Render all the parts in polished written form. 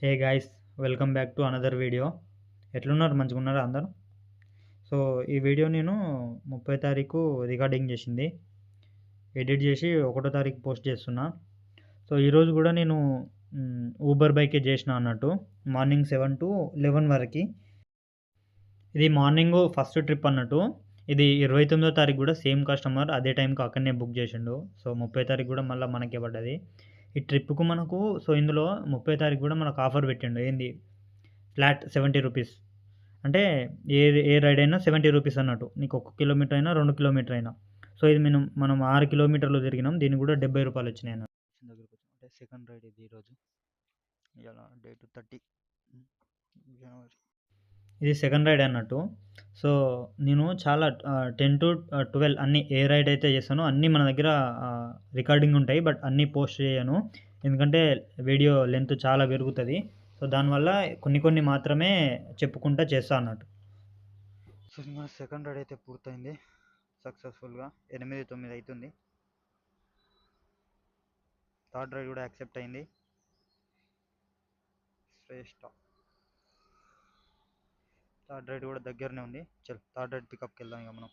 Hey guys, welcome back to another video. ఎట్లున్నారు? మంచిగున్నారా అందరూ? So, ఈ వీడియో నేను 30 తారీఖు రికార్డింగ్ చేసింది. ఎడిట్ చేసి 1 తారీఖు పోస్ట్ చేస్తున్నా. సో, ఈరోజు కూడా నేను ఊబర్ బైకే చేసిన అన్నట్టు. మార్నింగ్ 7-11 వరకి. ఇది మార్నింగ్ ఫస్ట్ ట్రిప్ అన్నట్టు. ఇది 29వ తారీఖు కూడా సేమ్ కస్టమర్ అదే టైంకి అక్కడనే బుక్ చేసిండు. సో, 30 తారీఖు కూడా మళ్ళీ మనకే పడ్డది. ఈ ట్రిప్‌కు మనకు ఇందులో 30 తారీఖు కూడా మనకు ఆఫర్ పెట్టిండు. ఏంది ఫ్లాట్ ₹70. అంటే ఏ ఏ రైడ్ అయినా ₹70 అన్నట్టు. నీకు 1 కిలోమీటర్ అయినా, 2 కిలోమీటర్ అయినా. సో, ఇది మనం 6 కిలోమీటర్లు తిరిగినాం. దీనికి కూడా ₹70 వచ్చినాయి అన్నట్టు. అంటే సెకండ్ రైడ్ ఇది ఈరోజు. ఇయాల డేట్ 30 జనవరి. ఇది సెకండ్ రైడ్ అన్నట్టు. సో, నేను చాలా 10-12 అన్నీ ఏ రైడ్ అయితే చేస్తానో అన్నీ మన దగ్గర రికార్డింగ్ ఉంటాయి. బట్ అన్నీ పోస్ట్ చేయను. ఎందుకంటే వీడియో లెంత్ చాలా పెరుగుతది. సో, దానివల్ల కొన్ని మాత్రమే చెప్పుకుంటా చేస్తా అన్నట్టు. సో, మన సెకండ్ రైడ్ అయితే పూర్తయింది సక్సెస్ఫుల్‌గా. 8-9 అవుతుంది. థర్డ్ రైడ్ కూడా యాక్సెప్ట్ అయింది. శ్రేష్ఠ. థర్డ్ రైడ్ కూడా దగ్గరనే ఉంది. థర్డ్ రైడ్ పికప్కి వెళ్దాం ఇక మనం.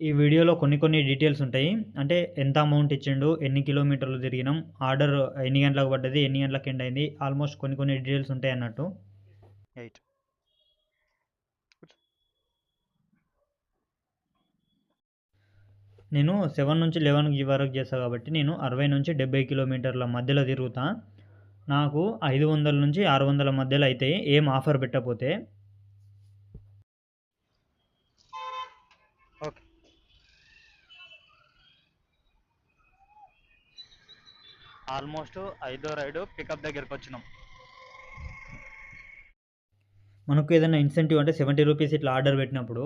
ఈ వీడియోలో కొన్ని డీటెయిల్స్ ఉంటాయి. అంటే ఎంత అమౌంట్ ఇచ్చిండు, ఎన్ని కిలోమీటర్లు తిరిగినాం, ఆర్డర్ ఎన్ని గంటలకు పడ్డది, ఎన్ని గంటలకు ఎండ్ అయింది, ఆల్మోస్ట్ కొన్ని డీటెయిల్స్ ఉంటాయి అన్నట్టు. ఎయిట్ నేను 7-11 వరకు చేస్తాను కాబట్టి నేను 60-70 కిలోమీటర్ల మధ్యలో తిరుగుతా. నాకు 500-600 మధ్యలో అయితే ఏం ఆఫర్ పెట్టకపోతే. ఓకే. ఆల్మోస్ట్ 5వ రైడ్ పికప్ దగ్గరికి వచ్చినాం. మనకు ఏదైనా ఇన్సెంటివ్ అంటే ₹70 ఇట్లా ఆర్డర్ పెట్టినప్పుడు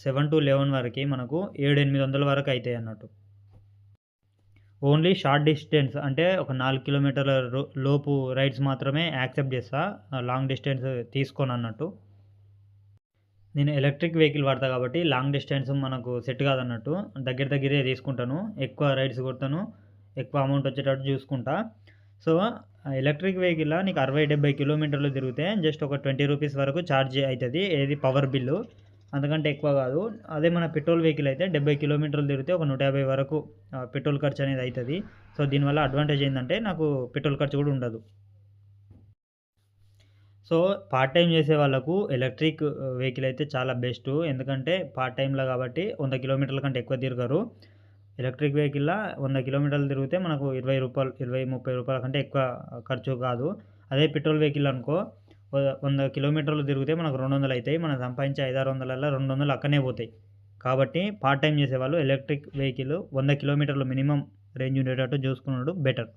7-11 వరకి మనకు 700-800 వరకు అవుతాయి అన్నట్టు. ఓన్లీ షార్ట్ డిస్టెన్స్ అంటే ఒక 4 కిలోమీటర్ల లోపు రైడ్స్ మాత్రమే యాక్సెప్ట్ చేస్తా. లాంగ్ డిస్టెన్స్ తీసుకోను అన్నట్టు. నేను ఎలక్ట్రిక్ వెహికల్ వాడతా కాబట్టి లాంగ్ డిస్టెన్స్ మనకు సెట్ కాదన్నట్టు. దగ్గరే తీసుకుంటాను. ఎక్కువ రైడ్స్ కొడతాను. ఎక్కువ అమౌంట్ వచ్చేటట్టు చూసుకుంటా. సో, ఎలక్ట్రిక్ వెహికల్‌ల నీకు 60-70 కిలోమీటర్లు తిరిగితే జస్ట్ ఒక ₹20 వరకు ఛార్జ్ అవుతది. ఏది పవర్ బిల్లు. అంతకంటే ఎక్కువ కాదు. అదే మన పెట్రోల్ వెహికల్ అయితే 70 కిలోమీటర్లు తిరిగితే ఒక 150 వరకు పెట్రోల్ ఖర్చు అనేది అవుతది. సో, దీనివల్ల అడ్వాంటేజ్ ఏందంటే నాకు పెట్రోల్ ఖర్చు కూడా ఉండదు. సో, పార్ట్ టైమ్ చేసే వాళ్ళకు ఎలక్ట్రిక్ వెహికల్ అయితే చాలా బెస్టు. ఎందుకంటే పార్ట్ టైమ్‌లో కాబట్టి 100 కిలోమీటర్ల కంటే ఎక్కువ తిరగరు. ఎలక్ట్రిక్ వెహికల్‌ల 100 కిలోమీటర్లు తిరిగితే మనకు ₹20, ₹20-30 కంటే ఎక్కువ ఖర్చు కాదు. అదే పెట్రోల్ వెహికల్ అనుకో 100 కిలోమీటర్లు తిరిగితే మనకు 200 అయితాయి. మనం సంపాదించే 500-600లలో 200 అక్కడనే పోతాయి. కాబట్టి పార్ట్ టైమ్ చేసేవాళ్ళు ఎలక్ట్రిక్ వెహికల్ 100 కిలోమీటర్లు మినిమమ్ రేంజ్ ఉండేటట్టు చూసుకునుడు బెటర్.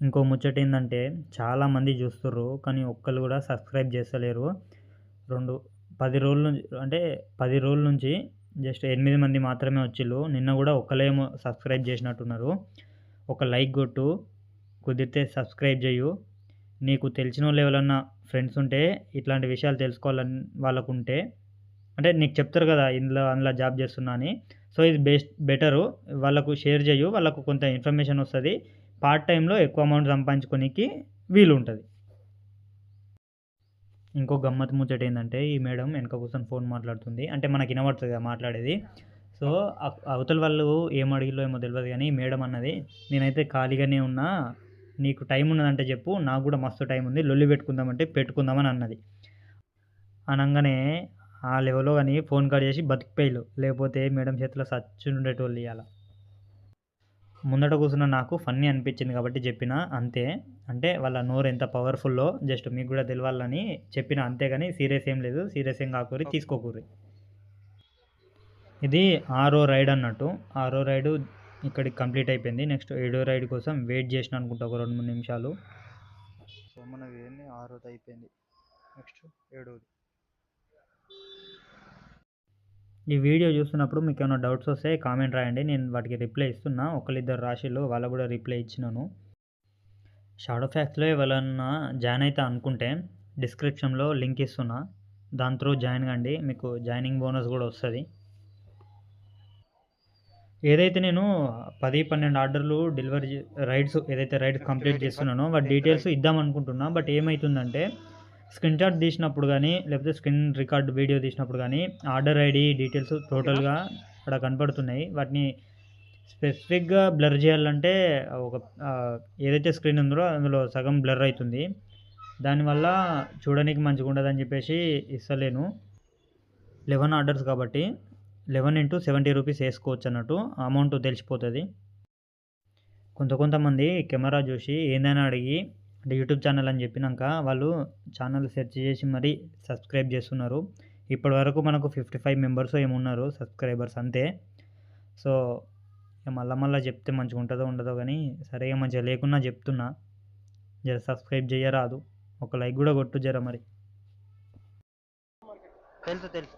ఇంకో ముచ్చటేందంటే చాలామంది చూస్తుర్రు. కానీ ఒక్కళ్ళు కూడా సబ్స్క్రైబ్ చేస్తలేరు. 10 రోజుల నుంచి అంటే 10 రోజుల నుంచి జస్ట్ 8 మంది మాత్రమే వచ్చిళ్ళు. నిన్న కూడా ఒక్కళ్ళేమో సబ్స్క్రైబ్ చేసినట్టున్నారు. ఒక లైక్ కొట్టు. కుదిరితే సబ్స్క్రైబ్ చెయ్యు. నీకు తెలిసినోళ్ళు ఎవరన్నా ఫ్రెండ్స్ ఉంటే ఇట్లాంటి విషయాలు తెలుసుకోవాలని వాళ్ళకుంటే అంటే నీకు చెప్తారు కదా అందులో జాబ్ చేస్తున్నా అని. సో, ఇది బెటరు. వాళ్ళకు షేర్ చెయ్యు. వాళ్ళకు కొంత ఇన్ఫర్మేషన్ వస్తది. పార్ట్ టైమ్‌లో ఎక్కువ అమౌంట్ సంపాదించుకోనీకి వీలుంటది. ఇంకో గమ్మత్తు ముచ్చట ఏందంటే ఈ మేడం వెనక కూర్చొని ఫోన్ మాట్లాడుతుంది. అంటే మనకి వినబడుతది కదా మాట్లాడేది. సో, అవతల వాళ్ళు ఏం అడిగిల్లో ఏమో తెలవదు గానీ మేడం అన్నది, "నేనైతే ఖాళీగానే ఉన్నా. నీకు టైం ఉన్నదంటే చెప్పు. నాకు కూడా మస్తు టైం ఉంది. లొల్లి పెట్టుకుందామంటే పెట్టుకుందాం" అని అన్నది. అనంగానే ఆ లెవెల్‌లో గాని ఫోన్ కట్ చేసి బతికిపోయిల్లు. లేకపోతే మేడం చేతిలో సచ్చుండేటోళ్ళు ఇయాల. ముందట కూర్చున్న నాకు ఫన్నీ అనిపించింది కాబట్టి చెప్పిన అంతే. అంటే వాళ్ళ నోరు ఎంత పవర్‌ఫుల్లో జస్ట్ మీకు కూడా తెలవాలని చెప్పిన అంతేగాని సీరియస్ ఏం లేదు. సీరియస్ ఏం కాకుర్రి, తీసుకోకుర్రి. ఇది 6వ రైడ్ అన్నట్టు. 6వ రైడు ఇక్కడికి కంప్లీట్ అయిపోయింది. నెక్స్ట్ 7వ రైడ్ కోసం వెయిట్ చేసిన అనుకుంటా ఒక 2-3 నిమిషాలు. సో, మనది ఏంది 6వది అయిపోయింది. నెక్స్ట్ 7వది. ఈ వీడియో చూస్తున్నప్పుడు మీకేమైనా డౌట్స్ వస్తే కామెంట్ రాయండి. నేను వాటికి రిప్లై ఇస్తున్నా. ఒకళ్ళిద్దరు రాసిల్లు వాళ్ళకు కూడా రిప్లై ఇచ్చినాను. షాడో ఫ్యాక్స్‌లో ఎవరన్నా జాయిన్ అయితా అనుకుంటే డిస్క్రిప్షన్‌లో లింక్ ఇస్తున్నా. దాని త్రూ జాయిన్ కండి. మీకు జాయినింగ్ బోనస్ కూడా వస్తది. ఏదైతే నేను 10, 12 ఆర్డర్‌లు డెలివరీ రైడ్స్ కంప్లీట్ చేస్తున్నానో వాటి డీటెయిల్స్ ఇద్దామనుకుంటున్నా. బట్ ఏమైతుందంటే స్క్రీన్‌షాట్ తీసినప్పుడు గానీ, లేకపోతే స్క్రీన్ రికార్డ్ వీడియో తీసినప్పుడు గానీ, ఆర్డర్ ఐడీ డీటెయిల్స్ టోటల్‌గా అక్కడ కనపడుతున్నాయి. వాటిని స్పెసిఫిక్‌గా బ్లర్ చేయాలంటే ఒక ఏదైతే స్క్రీన్ ఉందో అందులో సగం బ్లర్ అయితుంది. దానివల్ల చూడనీకి మంచిగుండదని చెప్పేసి ఇస్తలేను. 11 ఆర్డర్స్ కాబట్టి 11 ఇంటూ 70 రూపీస్ ఏసుకోవచ్చన్నట్టు. అమౌంట్ తెలిసిపోతది. కొంతమంది కెమెరా జూసి ఏందని అడిగి అంటే యూట్యూబ్ ఛానల్ అని జెప్పినంక వాళ్ళు ఛానల్ సెర్చ్ జేసి మరీ సబ్స్క్రైబ్ జేస్తున్నారు. ఇప్పటివరకు మనకు 55 మెంబర్సో ఏమో ఉన్నారు సబ్స్క్రైబర్స్ అంతే. సో, ఇగ మళ్ళా జెప్తే మంచిగుంటదో ఉండదో గానీ, సరే ఇగ మంచిగా లేకున్నా జెప్తున్నా. జర సబ్స్క్రైబ్ జెయ్యరాదు. ఒక లైక్ గూడా గొట్టు జర మరి. తెలుసు.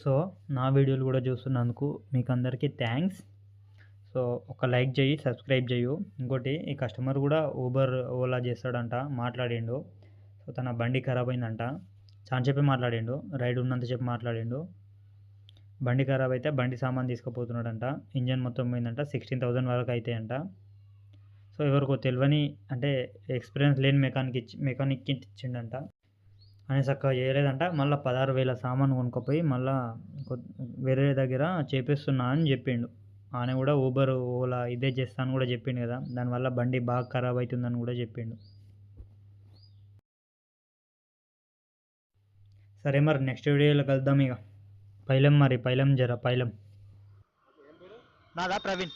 సో, నా వీడియోలు గూడా జూస్తున్నందుకు మీకందరికీ థ్యాంక్స్. సో, ఒక లైక్ జెయ్యి, సబ్స్క్రైబ్ జెయ్యు. ఇంకోటి ఈ కస్టమర్ గూడా ఓలా జేస్తాడంట. మాట్లాడిండు. సో, తన బండి ఖరాబయిందంట. చాలాసేపే మాట్లాడిండు. రైడ్ ఉన్నంత సేపు మాట్లాడిండు. బండి ఖరాబయితే బండి సామాను తీసుకుపోతున్నాడంట. ఇంజన్ మొత్తం పోయిందంట. 16,000 వరకు అయితాయంట. సో, ఎవరికో తెలవని అంటే ఎక్స్‌పీరియన్స్ లేని మెకానిక్‌కి ఇచ్చిండంట. ఆయన సక్కగా చేయలేదంట. మళ్ళా 16,000 సామాను కొనుక్కపోయి మళ్ళా వేరే దగ్గర చేపిస్తున్నా అని జెప్పిండు. ఆయన గూడా ఓలా ఇదే చేస్తా అని గూడా జెప్పిండు గదా! దానివల్ల బండి బాగా ఖరాబ్ అయితుందని గూడా జెప్పిండు. సరే మరి నెక్స్ట్ వీడియోలో కలుద్దాం ఇగ. పైలం జర పైలం. నాదా ప్రవీణ్.